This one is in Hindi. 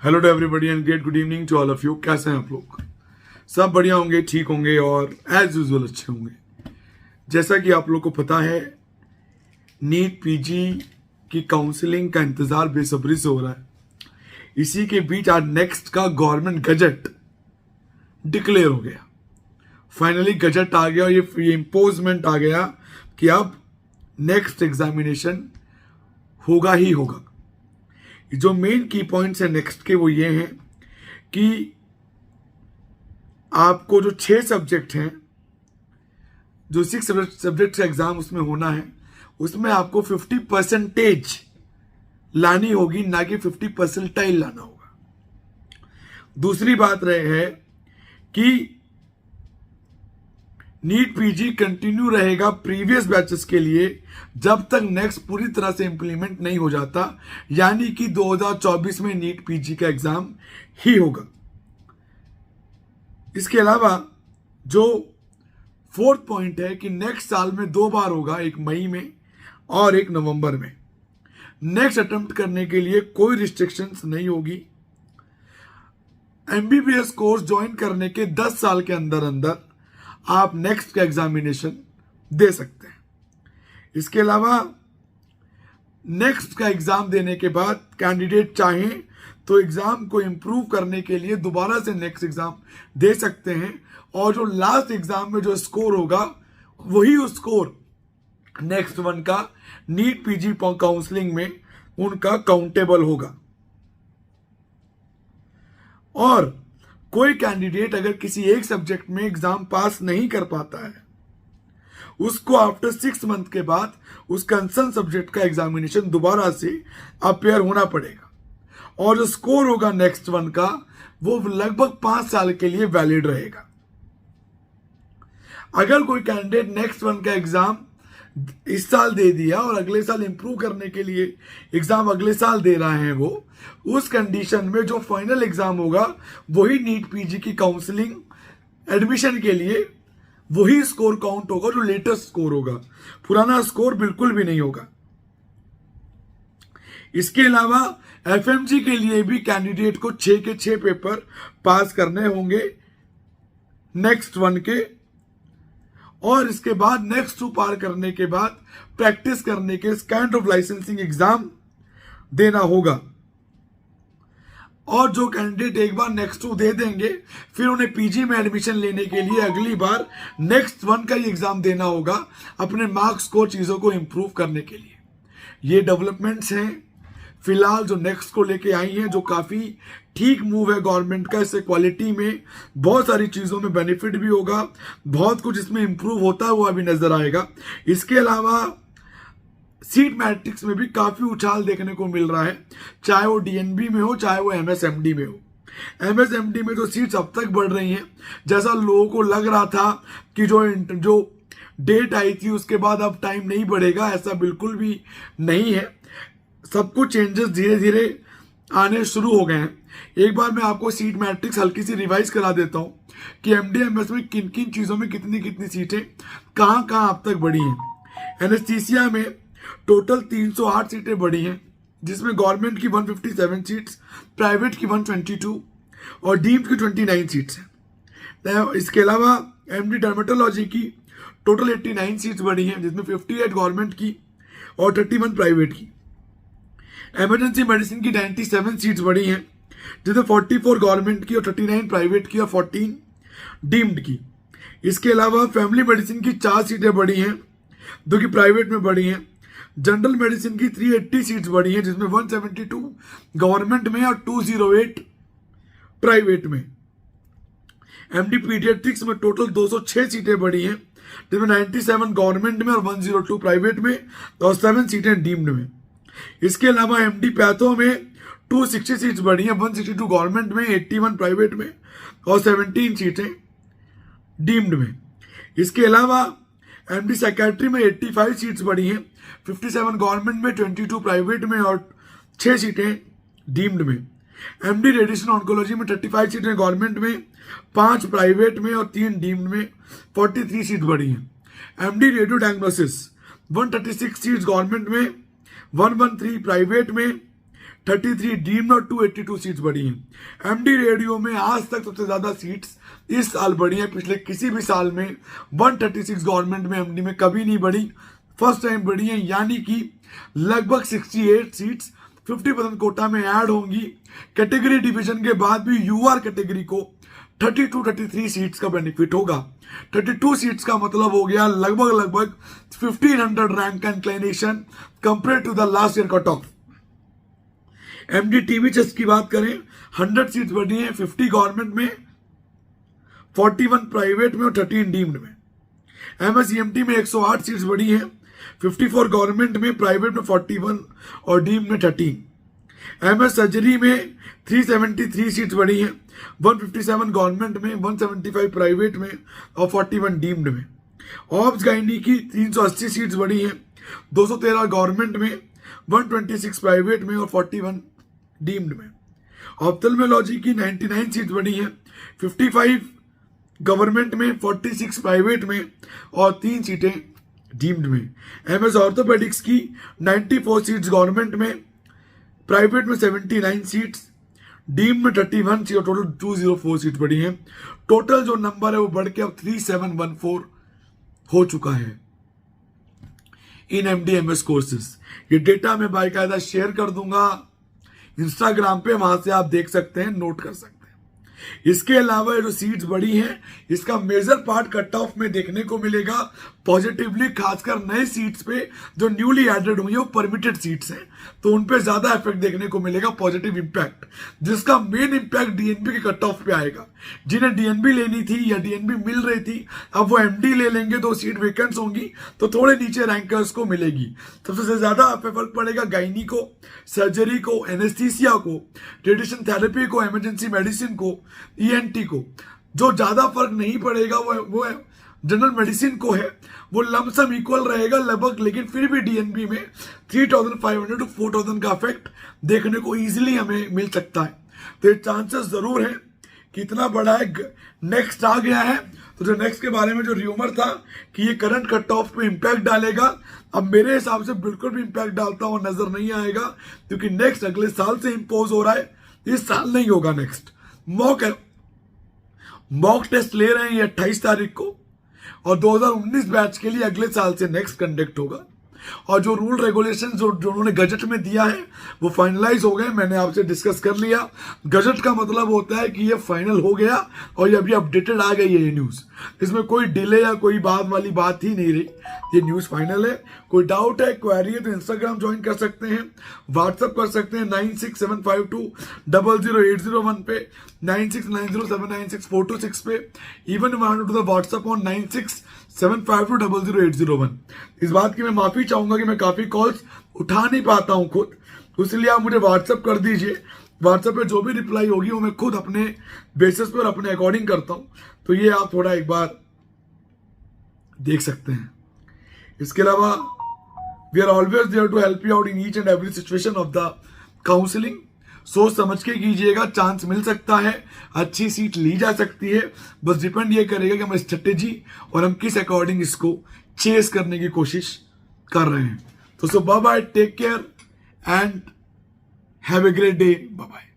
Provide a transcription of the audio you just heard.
Hello to everybody and great good evening to all of you. कैसे हैं आप लोग? सब बढ़िया होंगे, ठीक होंगे और एज यूजुअल अच्छे होंगे। जैसा कि आप लोग को पता है, नीट पीजी की काउंसलिंग का इंतजार बेसब्री से हो रहा है। इसी के बीच आज नेक्स्ट का गवर्नमेंट गजट डिक्लेयर हो गया। फाइनली गजट आ गया और ये इम्पोजमेंट आ गया कि अब नेक्स्ट एग्जामिनेशन होगा ही होगा। जो मेन की पॉइंट्स है नेक्स्ट के वो ये हैं कि आपको जो 6 सब्जेक्ट हैं, जो 6 सब्जेक्ट का एग्जाम उसमें होना है, उसमें आपको 50% लानी होगी, ना कि 50% लाना होगा। दूसरी बात रहे है कि नीट पीजी कंटिन्यू रहेगा प्रीवियस बैचेस के लिए जब तक नेक्स्ट पूरी तरह से इंप्लीमेंट नहीं हो जाता, यानी कि 2024 में नीट पीजी का एग्जाम ही होगा। इसके अलावा जो 4th पॉइंट है कि नेक्स्ट साल में 2 बार होगा, एक मई में और एक नवंबर में। नेक्स्ट अटेम्प्ट करने के लिए कोई रिस्ट्रिक्शंस नहीं होगी। एमबीबीएस कोर्स ज्वाइन करने के 10 साल के अंदर अंदर आप नेक्स्ट का एग्जामिनेशन दे सकते हैं। इसके अलावा नेक्स्ट का एग्जाम देने के बाद कैंडिडेट चाहें तो एग्जाम को इंप्रूव करने के लिए दोबारा से नेक्स्ट एग्जाम दे सकते हैं, और जो लास्ट एग्जाम में जो स्कोर होगा वही स्कोर नेक्स्ट वन का नीट पीजी काउंसलिंग में उनका काउंटेबल होगा। और कोई कैंडिडेट अगर किसी एक सब्जेक्ट में एग्जाम पास नहीं कर पाता है, उसको आफ्टर 6 मंथ के बाद उस कंसर्न सब्जेक्ट का एग्जामिनेशन दोबारा से अपेयर होना पड़ेगा, और जो स्कोर होगा नेक्स्ट वन का वो लगभग 5 साल के लिए वैलिड रहेगा। अगर कोई कैंडिडेट नेक्स्ट वन का एग्जाम इस साल दे दिया और अगले साल इंप्रूव करने के लिए एग्जाम अगले साल दे रहा है, वो उस कंडीशन में जो फाइनल एग्जाम होगा वही नीट पीजी की काउंसलिंग एडमिशन के लिए वही स्कोर काउंट होगा, जो लेटेस्ट स्कोर होगा। पुराना स्कोर बिल्कुल भी नहीं होगा। इसके अलावा एफएमजी के लिए भी कैंडिडेट को 6 के 6 पेपर पास करने होंगे नेक्स्ट वन के, और इसके बाद नेक्स्ट 2 पार करने के बाद प्रैक्टिस करने के काइंड ऑफ लाइसेंसिंग एग्जाम देना होगा। और जो कैंडिडेट एक बार नेक्स्ट 2 दे देंगे, फिर उन्हें पीजी में एडमिशन लेने के लिए अगली बार नेक्स्ट वन का ही एग्जाम देना होगा, अपने मार्क्स को, चीजों को इंप्रूव करने के लिए। ये डेवलपमेंट्स हैं फिलहाल जो नेक्स्ट को लेके आई हैं, जो काफी ठीक मूव है गवर्नमेंट का। इससे क्वालिटी में बहुत सारी चीजों में बेनिफिट भी होगा, बहुत कुछ इसमें इंप्रूव होता हुआ भी नजर आएगा। इसके अलावा सीट मैट्रिक्स में भी काफी उछाल देखने को मिल रहा है, चाहे वो डीएनबी में हो, चाहे वो एमएसएमडी में हो। एमएसएमडी में जो सीट्स अब तक बढ़ रही हैं, जैसा लोगों को लग रहा था कि जो डेट आई थी उसके बाद अब टाइम नहीं बढ़ेगा, ऐसा बिल्कुल भी नहीं है। सब कुछ चेंजेस धीरे धीरे आने शुरू हो गए हैं। एक बार मैं आपको सीट मैट्रिक्स हल्की सी रिवाइज करा देता हूं कि एमडीएमएस में किन किन चीजों में कितनी कितनी सीटें कहां कहां अब तक बढ़ी हैं। एनेस्थीसिया में टोटल 308 सीटें बढ़ी हैं, जिसमें गवर्नमेंट की 157 सीट्स, प्राइवेट की 122 और डीम्ड की 29 सीट्स हैं। इसके अलावा एमडी डर्मेटोलॉजी की टोटल 89 सीट्स बढ़ी हैं, जिसमें 58 गवर्नमेंट की और 31 प्राइवेट की। इमरजेंसी मेडिसिन की 97 सीट्स बढ़ी हैं, जिसमें 44 गवर्नमेंट की और 39 प्राइवेट की और 14 डीम्ड की। इसके अलावा फैमिली मेडिसिन की 4 सीटें बढ़ी हैं, जो कि प्राइवेट में बढ़ी हैं। जनरल मेडिसिन की 380 सीट्स बढ़ी हैं, जिसमें 172 गवर्नमेंट में और 208 प्राइवेट में। एमडी पीडियाट्रिक्स में टोटल 206 सीटें बढ़ी हैं, जिसमें 97 गवर्नमेंट में और 102 प्राइवेट में और 7 सीटें डीम्ड में। इसके अलावा एमडी पैथो में 260 सीट्स बढ़ी हैं, 162 गवर्नमेंट में, 81 प्राइवेट में और 17 सीटें डीम्ड में। इसके अलावा एमडी साइकेट्री में 85 सीट्स बढ़ी हैं, 57 गवर्नमेंट में, 22 प्राइवेट में और 6 सीटें डीम्ड में। एमडी रेडिएशन ऑन्कोलॉजी में 35 सीटें गवर्नमेंट में, 5 प्राइवेट में और 3 डीम्ड में, 43 सीट बढ़ी हैं। MD radio diagnosis 136 seats government में, 113 प्राइवेट में, 33 डीम्ड और 282 सीट्स बढ़ी हैं। एमडी रेडियो में आज तक सबसे ज्यादा सीट्स इस साल बढ़ी हैं। पिछले किसी भी साल में 136 गवर्नमेंट में एमडी में कभी नहीं बढ़ी, फर्स्ट टाइम बढ़ी है। यानी कि लगभग 68 सीट्स 50% कोटा में ऐड होंगी। कैटेगरी डिवीजन के बाद भी यूआर कैटेगरी को 33 सीट्स का बेनिफिट होगा। 32 सीट्स का मतलब हो गया लगभग 1500 रैंक का inclination compare to the last year cut off. MD TV chase की बात करें, 100 सीट्स बढ़ी हैं, 50 गवर्नमेंट में, 41 प्राइवेट में और 13 डीम्ड में। एमएसईएमटी में 108 सीट्स बढ़ी हैं, 54 गवर्नमेंट में, प्राइवेट में 41 और डीम्ड में 13। एमएस सर्जरी में 373 सीट्स बढ़ी हैं, 157 गवर्नमेंट में, 175 प्राइवेट में और 41 डीम्ड में। ऑब्स गाइनी की 380 सीट्स बढ़ी हैं, 213 गवर्नमेंट में, 126 प्राइवेट में और 41 डीम्ड में। ऑप्थेल्मोलॉजी की 99 सीट्स बढ़ी हैं, 55 गवर्नमेंट में, 46 प्राइवेट में और 3 सीटें डीम्ड में। एमएस ऑर्थोपेडिक्स की 94 सीट्स गवर्नमेंट में, प्राइवेट में 79 सीट्स, डीम्ड में 31 सीट और टोटल 204 सीट बढ़ी हैं। टोटल जो नंबर है वो बढ़ के अब 3714 हो चुका है इन एमडीएमएस कोर्सेज। ये डेटा मैं बाकायदा शेयर कर दूंगा इंस्टाग्राम पे, वहां से आप देख सकते हैं, नोट कर सकते हैं। इसके अलावा जो सीट्स बढ़ी हैं इसका मेजर पार्ट कट ऑफ में देखने को मिलेगा पॉजिटिवली, खासकर नए सीट्स पे जो न्यूली एडेड हुई है वो परमिटेड सीट्स हैं, तो उन पे ज्यादा इफेक्ट देखने को मिलेगा, पॉजिटिव इंपैक्ट, जिसका मेन इंपैक्ट डीएनबी के कट ऑफ पे आएगा। जिन्हें डीएनबी लेनी थी या डीएनबी मिल रही थी, अब वो एमडी ले लेंगे तो सीट वेकेंट्स होंगी, तो थोड़े नीचे रैंकर्स को मिलेगी। सबसे ज्यादा फर्क पड़ेगा गाइनी को, सर्जरी को, एनेस्थीसिया को, रेडिएशन थेरेपी को, इमरजेंसी मेडिसिन को, ईएनटी को। जो ज्यादा फर्क नहीं पड़ेगा वो जनरल मेडिसिन को है, वो लमसम इक्वल रहेगा लगभग, लेकिन फिर भी डीएनबी में 3500 टू 4000 का इफेक्ट देखने को इजीली हमें मिल सकता है। तो ये चांसेस जरूर है कि इतना बड़ा है। नेक्स्ट आ गया है, तो जो नेक्स्ट के बारे में जो र्यूमर था कि ये करंट कट ऑफ पे इंपैक्ट डालेगा, अब मेरे हिसाब से बिल्कुल भी इंपैक्ट डालता हुआ नजर नहीं आएगा, क्योंकि नेक्स्ट अगले साल से इंपोज हो रहा है, इस साल नहीं होगा। नेक्स्ट मॉक टेस्ट ले रहे हैं ये 28 तारीख को, और 2019 बैच के लिए अगले साल से नेक्स्ट कंडक्ट होगा। और जो रूल रेगुलेशन जो उन्होंने गजट में दिया है वो फाइनलाइज हो गए, मैंने आपसे डिस्कस कर लिया। गजट का मतलब होता है कि ये फाइनल हो गया और ये अभी अपडेटेड आ गई है ये न्यूज, इसमें कोई डिले या कोई बात वाली बात ही नहीं रही, ये न्यूज फाइनल है। कोई डाउट है, क्वेरी है तो इंस्टाग्राम ज्वाइन कर सकते हैं, व्हाट्सअप कर सकते हैं 9675200801 पे, 9690796426 पे, even to the WhatsApp on 9675200801। इस बात की मैं माफी चाहूंगा कि मैं काफी कॉल्स उठा नहीं पाता हूं खुद, इसलिए आप मुझे व्हाट्सअप कर दीजिए। व्हाट्सएप पे जो भी रिप्लाई होगी वो मैं खुद अपने बेसिस पर अपने अकॉर्डिंग करता हूं, तो ये आप थोड़ा एक बार देख सकते हैं। इसके अलावा we are always there to help you out in each and every situation of the counselling. सोच समझ के कीजिएगा, चांस मिल सकता है, अच्छी सीट ली जा सकती है, बस डिपेंड ये करेगा कि हम स्ट्रेटेजी और हम किस अकॉर्डिंग इसको चेस करने की कोशिश कर रहे हैं। तो so bye bye, take care and have a great day, bye bye.